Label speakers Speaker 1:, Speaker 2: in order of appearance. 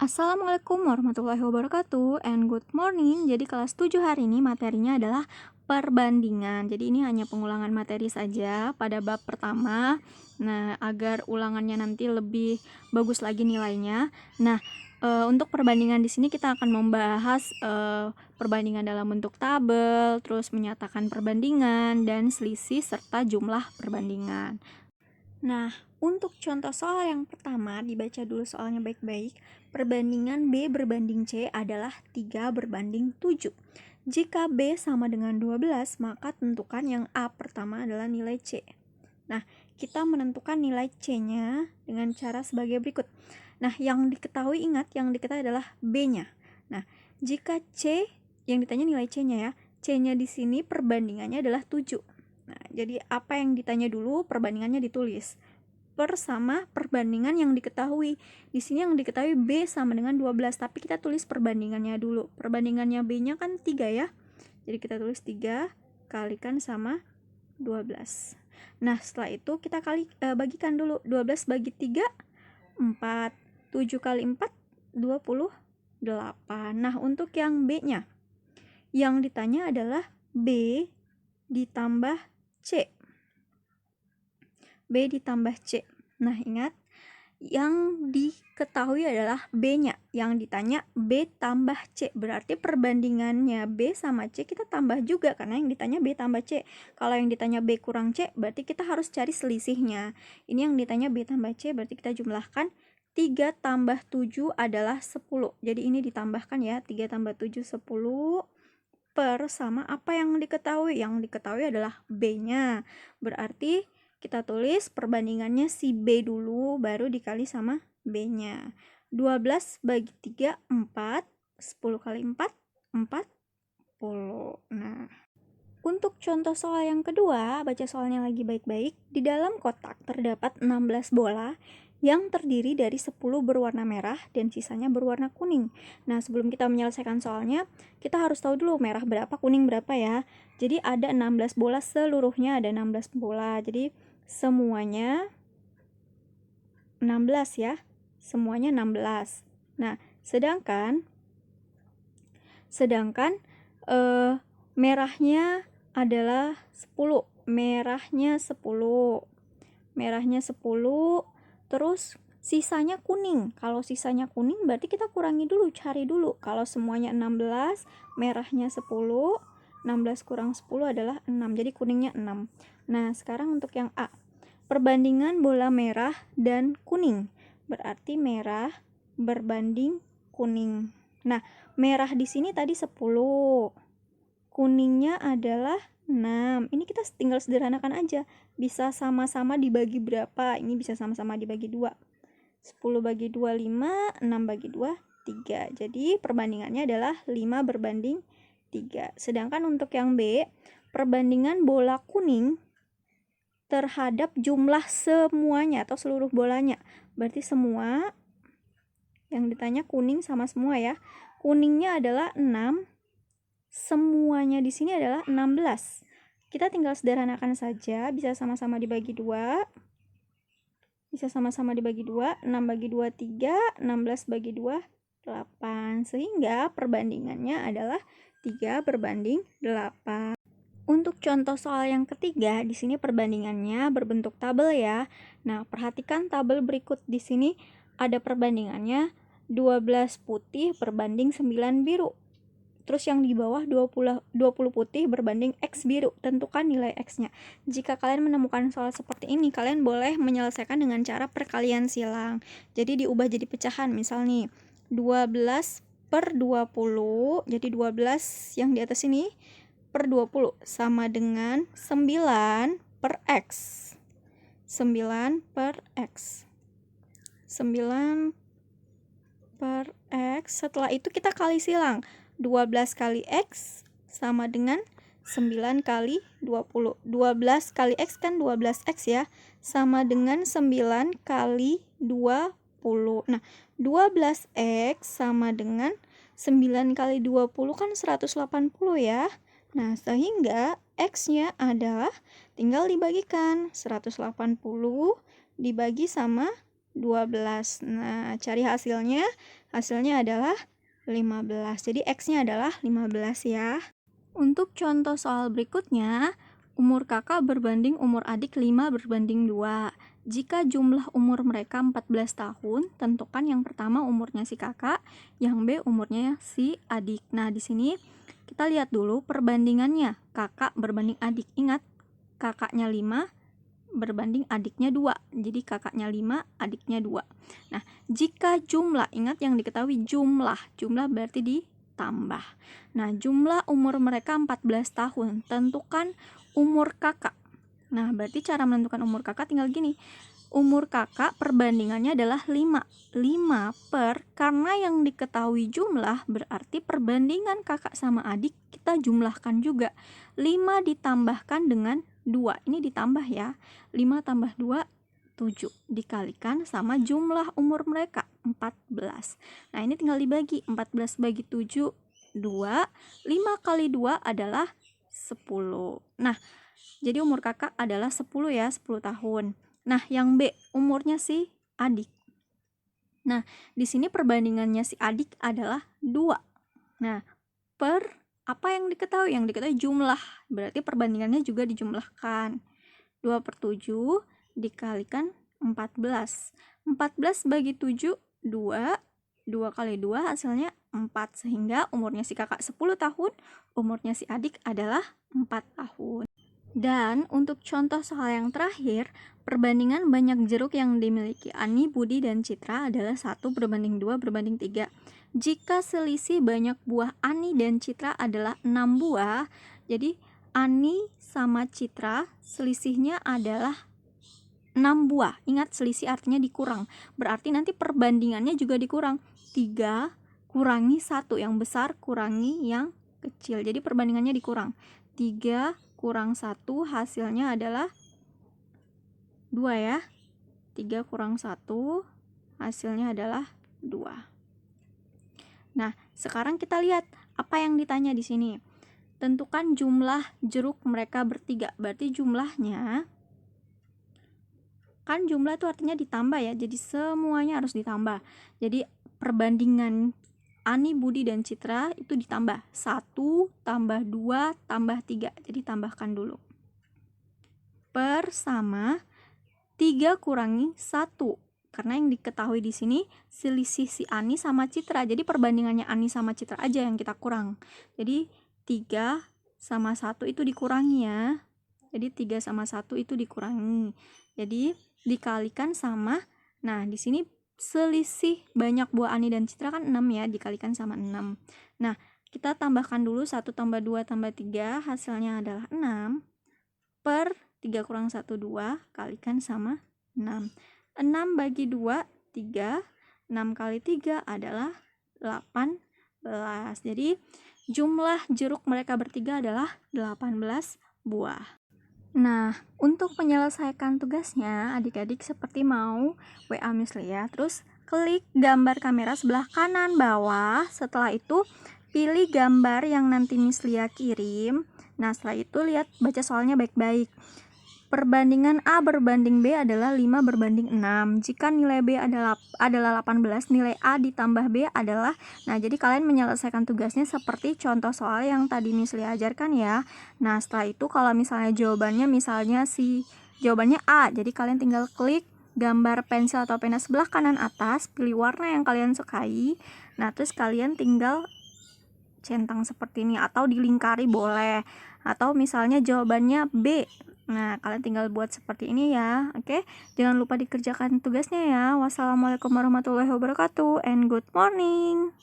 Speaker 1: Assalamualaikum warahmatullahi wabarakatuh and good morning. Jadi kelas 7 hari ini materinya adalah perbandingan. Jadi ini hanya pengulangan materi saja pada bab pertama. Nah, agar ulangannya nanti lebih bagus lagi nilainya. Nah, untuk perbandingan di sini kita akan membahas perbandingan dalam bentuk tabel, terus menyatakan perbandingan dan selisih serta jumlah perbandingan. Nah, untuk contoh soal yang pertama, dibaca dulu soalnya baik-baik. Perbandingan B berbanding C adalah 3/7. Jika B sama dengan 12, maka tentukan yang A pertama adalah nilai C. Nah, kita menentukan nilai C-nya dengan cara sebagai berikut. Nah, yang diketahui adalah B-nya. Nah, jika C, yang ditanya nilai C-nya ya, C-nya di sini perbandingannya adalah 7. Nah, jadi apa yang ditanya dulu, perbandingannya ditulis. Per sama perbandingan yang diketahui. Di sini yang diketahui B sama dengan 12, tapi kita tulis perbandingannya dulu. Perbandingannya B-nya kan 3 ya. Jadi kita tulis 3 kalikan sama 12. Nah, setelah itu kita bagikan dulu. 12 bagi 3, 4. 7 kali 4, 28. Nah, untuk yang B-nya, yang ditanya adalah B ditambah C. B ditambah C. Nah, ingat, yang diketahui adalah B-nya. Yang ditanya B tambah C. Berarti perbandingannya B sama C kita tambah juga, karena yang ditanya B tambah C. Kalau yang ditanya B kurang C, berarti kita harus cari selisihnya. Ini yang ditanya B tambah C, berarti kita jumlahkan. 3 tambah 7 adalah 10. Jadi ini ditambahkan ya, 3 tambah 7, 10. Per sama apa yang diketahui. Yang diketahui adalah B-nya. Berarti kita tulis perbandingannya si B dulu, baru dikali sama B-nya. 12 bagi 3, 4. 10 kali 4, 40. Nah, untuk contoh soal yang kedua, baca soalnya lagi baik-baik. Di dalam kotak terdapat 16 bola yang terdiri dari 10 berwarna merah dan sisanya berwarna kuning. Nah, sebelum kita menyelesaikan soalnya, kita harus tahu dulu merah berapa, kuning berapa ya. Jadi ada 16 bola, seluruhnya ada 16 bola. Jadi semuanya 16 ya. Semuanya 16. Nah, sedangkan merahnya adalah 10. Merahnya 10. Terus sisanya kuning. Kalau sisanya kuning berarti kita kurangi dulu, cari dulu. Kalau semuanya 16, merahnya 10, 16 kurang 10 adalah 6. Jadi kuningnya 6. Nah, sekarang untuk yang A. Perbandingan bola merah dan kuning. Berarti merah berbanding kuning. Nah, merah di sini tadi 10. Kuningnya adalah 6. Ini kita tinggal sederhanakan aja. Bisa sama-sama dibagi berapa? Ini bisa sama-sama dibagi 2. 10 bagi 2, 5. 6 bagi 2, 3. Jadi perbandingannya adalah 5 berbanding 3. Sedangkan untuk yang B, perbandingan bola kuning terhadap jumlah semuanya atau seluruh bolanya. Berarti semua, yang ditanya kuning sama semua ya. Kuningnya adalah 6. Semuanya di sini adalah 16. Kita tinggal sederhanakan saja, bisa sama-sama dibagi 2. 6 bagi 2, 3. 16 bagi 2, 8. Sehingga perbandingannya adalah 3 berbanding 8. Untuk contoh soal yang ketiga, di sini perbandingannya berbentuk tabel ya. Nah, perhatikan tabel berikut. Di sini ada perbandingannya 12 putih berbanding 9 biru. Terus yang di bawah 20 putih berbanding X biru. Tentukan nilai X-nya. Jika kalian menemukan soal seperti ini, kalian boleh menyelesaikan dengan cara perkalian silang. Jadi diubah jadi pecahan. Misal nih, 12 per 20. Jadi 12 yang di atas ini per 20 sama dengan 9 per X. 9 per X. 9 per X. Setelah itu kita kali silang. 12 kali X sama dengan 9 kali 20. 12 kali X kan 12X ya. Sama dengan 9 kali 20. Nah, 12X sama dengan 9 kali 20 kan 180 ya. Nah, sehingga X-nya adalah tinggal dibagikan. 180 dibagi sama 12. Nah, cari hasilnya. Hasilnya adalah 15. Jadi X-nya adalah 15 ya. Untuk contoh soal berikutnya, umur kakak berbanding umur adik 5 berbanding 2. Jika jumlah umur mereka 14 tahun, tentukan yang pertama umurnya si kakak, yang B umurnya si adik. Nah, di sini kita lihat dulu perbandingannya. Kakak berbanding adik. Ingat, kakaknya 5 berbanding adiknya 2. Jadi kakaknya 5, adiknya 2. Nah, jika jumlah, ingat yang diketahui jumlah berarti ditambah. Nah, jumlah umur mereka 14 tahun. Tentukan umur kakak. Nah, berarti cara menentukan umur kakak tinggal gini. Umur kakak perbandingannya adalah 5. 5 per, karena yang diketahui jumlah berarti perbandingan kakak sama adik kita jumlahkan juga. 5 ditambahkan dengan 2. Ini ditambah ya. 5 tambah 2, 7. Dikalikan sama jumlah umur mereka, 14. Nah, ini tinggal dibagi. 14 bagi 7, 2. 5 kali 2 adalah 10. Nah, jadi umur kakak adalah 10 ya, 10 tahun. Nah, yang B, umurnya si adik. Nah, di sini perbandingannya si adik adalah 2. Nah, per apa yang diketahui? Yang diketahui jumlah. Berarti perbandingannya juga dijumlahkan. 2 per 7 dikalikan 14. 14 bagi 7, 2. 2 kali 2 hasilnya 4. Sehingga umurnya si kakak 10 tahun, umurnya si adik adalah 4 tahun. Dan untuk contoh soal yang terakhir, perbandingan banyak jeruk yang dimiliki Ani, Budi, dan Citra adalah 1 berbanding 2 berbanding 3. Jika selisih banyak buah Ani dan Citra adalah 6 buah, jadi Ani sama Citra selisihnya adalah 6 buah. Ingat, selisih artinya dikurang. Berarti nanti perbandingannya juga dikurang. 3 kurangi 1, yang besar kurangi yang kecil. Jadi perbandingannya dikurang. 3 kurang 1 hasilnya adalah 2 ya. 3 kurang 1 hasilnya adalah 2. Nah, sekarang kita lihat apa yang ditanya di sini. Tentukan jumlah jeruk mereka bertiga. Berarti jumlahnya, kan jumlah itu artinya ditambah ya. Jadi semuanya harus ditambah. Jadi perbandingan Ani, Budi, dan Citra itu ditambah. 1 tambah 2 tambah 3. Jadi tambahkan dulu. Per sama 3 kurangi 1. Karena yang diketahui di sini selisih si Ani sama Citra. Jadi perbandingannya Ani sama Citra aja yang kita kurang. Jadi 3 sama 1 itu dikurangi ya. Jadi 3 sama 1 itu dikurangi. Jadi dikalikan sama, nah di sini selisih banyak buah Ani dan Citra kan 6 ya, dikalikan sama 6. Nah, kita tambahkan dulu 1 tambah 2 tambah 3, hasilnya adalah 6. Per 3 kurang 1, 2, kalikan sama 6. 6 bagi 2, 3. 6 kali 3 adalah 18. Jadi jumlah jeruk mereka bertiga adalah 18 buah. Nah, untuk menyelesaikan tugasnya, adik-adik seperti mau WA Miss Lia, terus klik gambar kamera sebelah kanan bawah. Setelah itu pilih gambar yang nanti Miss Lia kirim. Nah, setelah itu lihat, baca soalnya baik-baik. Perbandingan A berbanding B adalah 5 berbanding 6. Jika nilai B adalah 18, nilai A ditambah B adalah, nah jadi kalian menyelesaikan tugasnya seperti contoh soal yang tadi Miss Lia ajarkan ya. Nah, setelah itu kalau misalnya jawabannya jawabannya A, jadi kalian tinggal klik gambar pensil atau pena sebelah kanan atas, pilih warna yang kalian sukai. Nah, terus kalian tinggal centang seperti ini atau dilingkari boleh. Atau misalnya jawabannya B. Nah, kalian tinggal buat seperti ini ya. Oke, jangan lupa dikerjakan tugasnya ya. Wassalamualaikum warahmatullahi wabarakatuh and good morning.